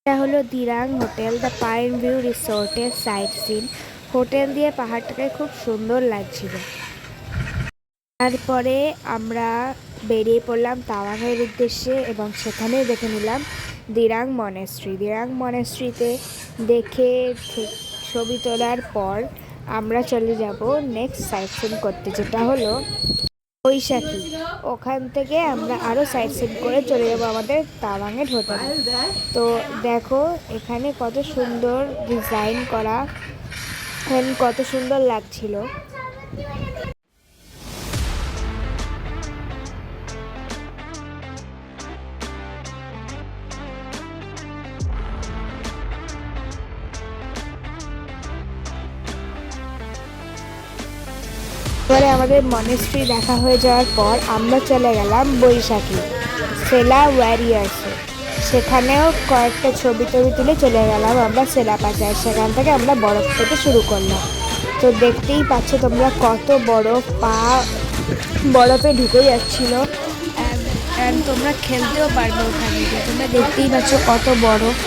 এটা হলো Dirang hotel the pine view রিসোর্টের সাইট সিন। হোটেল দিয়ে পাহাড়টাকে খুব সুন্দর লাগছিল। তারপরে আমরা বেরিয়ে পড়লাম তাওয়াংয়ের উদ্দেশ্যে এবং সেখানে দেখে নিলাম দিরাং মনেস্ট্রি। দিরাং মনেস্ট্রিতে দেখে ছবি তোলার পর আমরা চলে যাব নেক্সট সাইট সিন করতে, যেটা হলো বৈশাখী। ওখান থেকে আমরা আরও সাইট সিন করে চলে যাবো আমাদের তাওয়াংয়ের হোটেলে। তো দেখো এখানে কত সুন্দর ডিজাইন করা, কত সুন্দর লাগছিল। এবারে আমাদের মনেস্ট্রি দেখা হয়ে যাওয়ার পর আমরা চলে গেলাম বৈশাখী সেলা ওয়ারিয়ার্সে। সেখানেও কয়েকটা ছবি তুলে চলে গেলাম আমরা সেলা পাচার। সেখান থেকে আমরা বরফ থেকে শুরু করলাম। তো দেখতেই পাচ্ছ তোমরা কত বরফ, পা বরফে ঢুকে যাচ্ছিল। তোমরা খেলতেও পারবে ওখানে গিয়ে। তোমরা দেখতেই পাচ্ছ কত বরফ।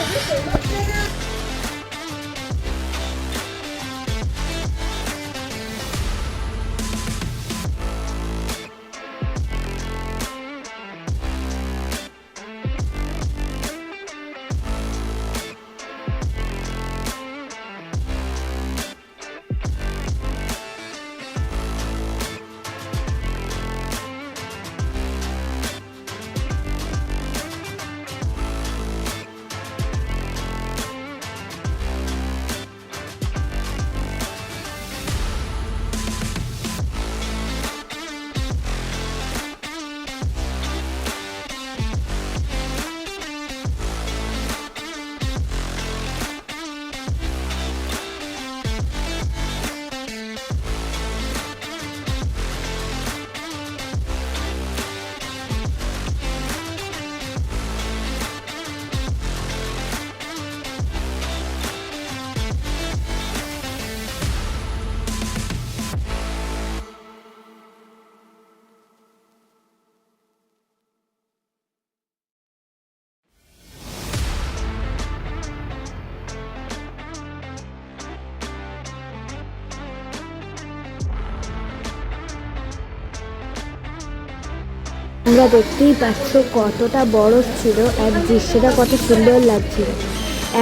তোমরা দেখতেই পাচ্ছ কতটা বরফ ছিল, আর দৃশ্যটা কত সুন্দর লাগছিল।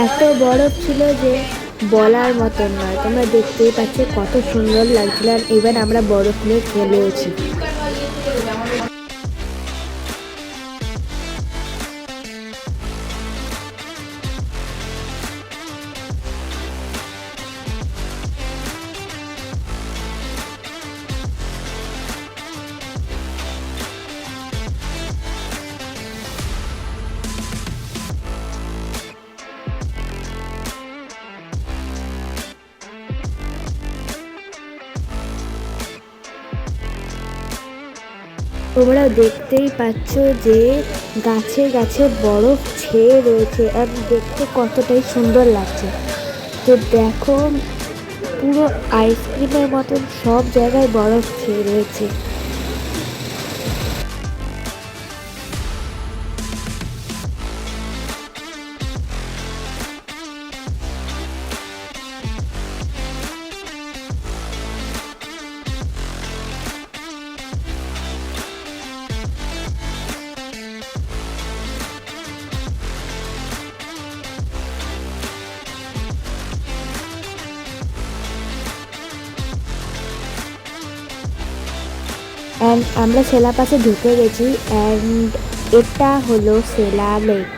এত বরফ ছিল যে বলার মতন নয়। তোমরা দেখতেই পাচ্ছ কত সুন্দর লাগছিল। আর এবার আমরা বরফ নিয়ে খেলেওছি। তোমরা দেখতেই পাচ্ছ যে গাছে গাছে বরফ ছেয়ে রয়েছে, আর দেখতে কতটাই সুন্দর লাগছে। তো দেখো পুরো আইসক্রিমের মতন সব জায়গায় বরফ ছেয়ে রয়েছে। অ্যান্ড আমরা সেলা পাশে ঢুকে গেছি। অ্যান্ড এটা হলো সেলা লেক,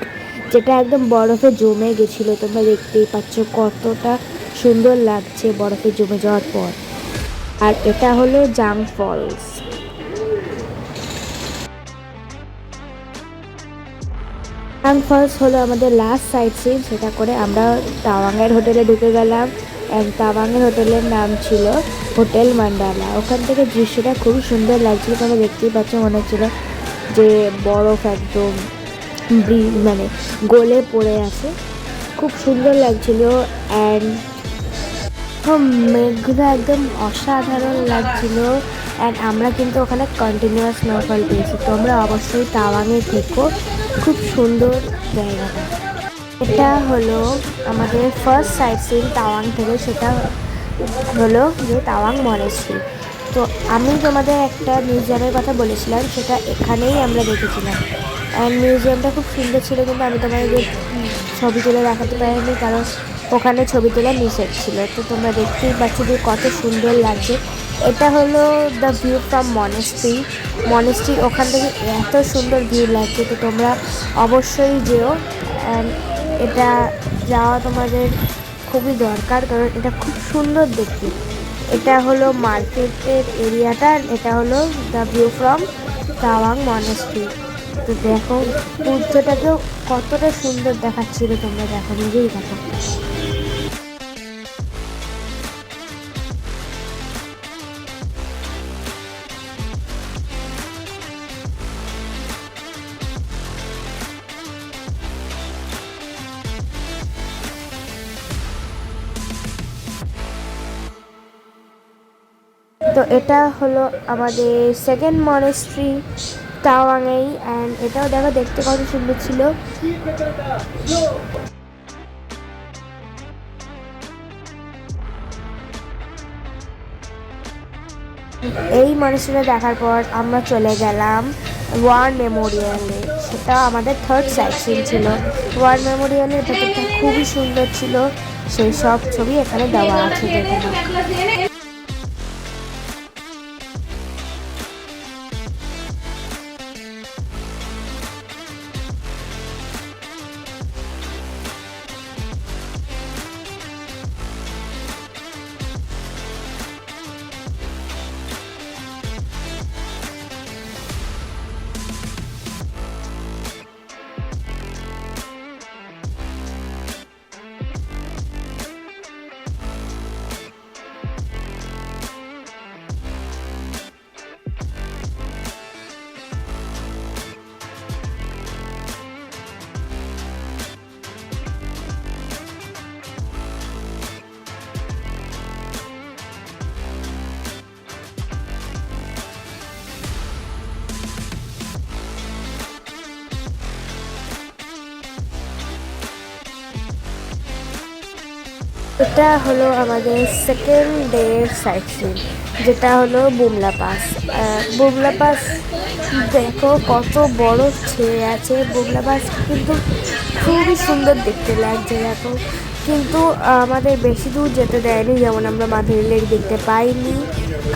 যেটা একদম বরফে জমে গেছিলো। তোমরা দেখতেই পাচ্ছ কতটা সুন্দর লাগছে বরফে জমে যাওয়ার পর। আর এটা হলো জাং ফলস। জাং ফলস হলো আমাদের লাস্ট সাইট সিন। সেটা করে আমরা তাওয়াংয়ের হোটেলে ঢুকে গেলাম। অ্যান্ড তাওয়াংয়ের হোটেলের নাম ছিল হোটেল মান্ডালা। ওখান থেকে দৃশ্যটা খুবই সুন্দর লাগছিল। তোমরা দেখতেই পাচ্ছ মনে হচ্ছিল যে বরফ একদম মানে গলে পড়ে আছে। খুব সুন্দর লাগছিল। অ্যান্ড মেঘটা একদম অসাধারণ লাগছিল। অ্যান্ড আমরা কিন্তু ওখানে কন্টিনিউয়াস স্নোফল পেয়েছি। তোমরা অবশ্যই তাওয়াংয়ে থেকো, খুব সুন্দর জায়গাটা। এটা হলো আমাদের ফার্স্ট সাইট সিন তাওয়াং থেকে, সেটা হলো যে তাওয়াং মনেস্ট্রি। তো আমি তোমাদের একটা মিউজিয়ামের কথা বলেছিলাম, সেটা এখানেই আমরা দেখেছিলাম। অ্যান্ড মিউজিয়ামটা খুব সুন্দর ছিল, কিন্তু আমি তোমাদের ছবি তুলে দেখাতে পারিনি, কারণ ওখানে ছবি তোলা নিষেধ ছিল। তো তোমরা দেখতেই পাচ্ছ যে কত সুন্দর লাগছে। এটা হলো দ্য ভিউ ফ্রম মনেস্ট্রি ওখান থেকে এত সুন্দর ভিউ লাগছে। তো তোমরা অবশ্যই যেও, অ্যান্ড এটা যাওয়া তোমাদের খুবই দরকার, কারণ এটা খুব সুন্দর দেখতে। এটা হলো মার্কেটের এরিয়াটা, এটা হলো the view from Tawang monastery. তো দেখো বুদ্ধটাকেও কতটা সুন্দর দেখাচ্ছিল, তোমরা দেখো, নিজেই দেখো। তো এটা হলো আমাদের সেকেন্ড মনেস্ট্রি তাওয়াংয়েই, অ্যান্ড এটাও দেখো দেখতে কত সুন্দর ছিল। এই মনেস্ট্রিটা দেখার পর আমরা চলে গেলাম ওয়ার মেমোরিয়ালে। সেটা আমাদের থার্ড সাইট সিন ছিল। ওয়ার মেমোরিয়ালের ভেতরটা খুবই সুন্দর ছিল, সেই সব ছবি এখানে দেওয়া আছে দেখুন। এটা হলো আমাদের সেকেন্ড ডে সাইট সিন, যেটা হলো বুমলা পাস। বুমলা পাস দেখো কত বড় ছেয়ে আছে। বুমলা পাস কিন্তু খুবই সুন্দর দেখতে লাগছে দেখো, কিন্তু আমাদের বেশি দূর যেতে দেয়নি, যেমন আমরা মাধুরী লেক দেখতে পাইনি,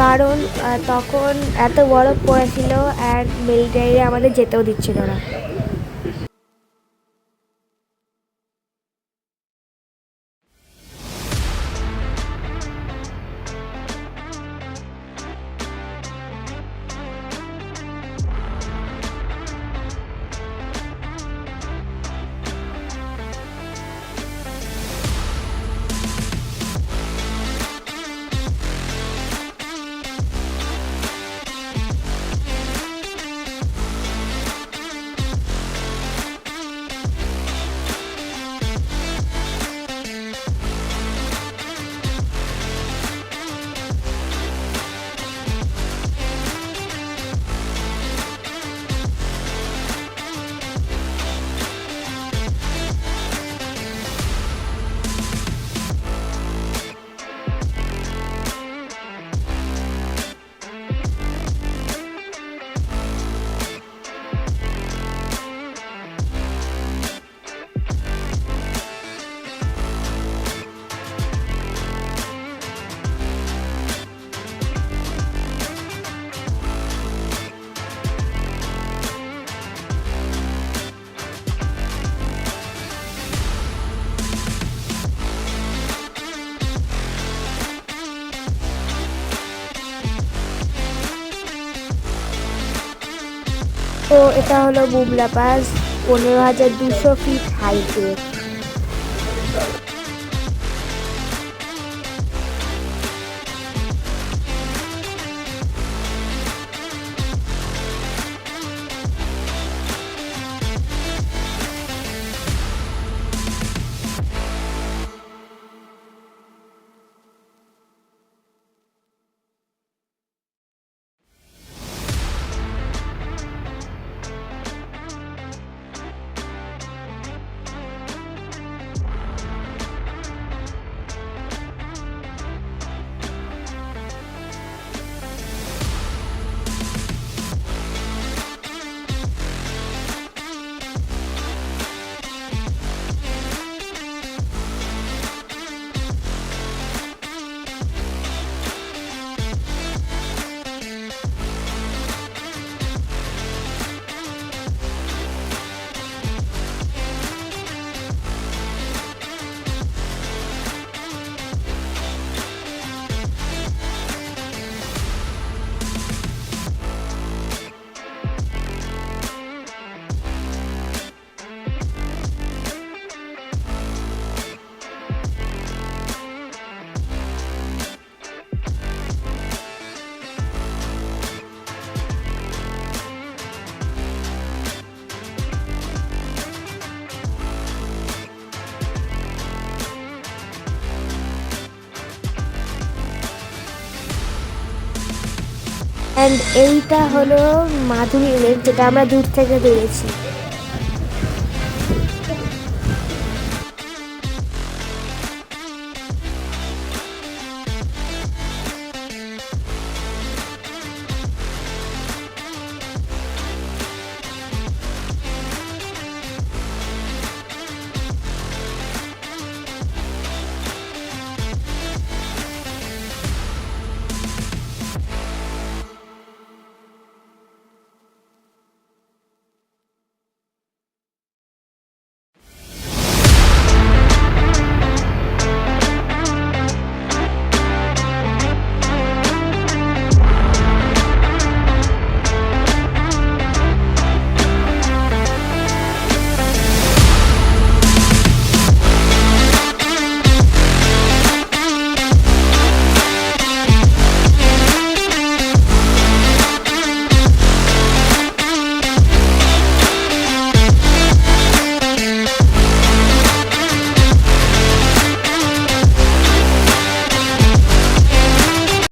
কারণ তখন এত বরফ পড়েছিল অ্যান্ড মিলিটারিরা আমাদের যেতেও দিচ্ছিল না। তো এটা হলো বুমলা পাস, 15,200 ফিট হাইটে। অ্যান্ড এইটা হলো মাধুরী লেক, যেটা আমরা দূর থেকে তুলেছি।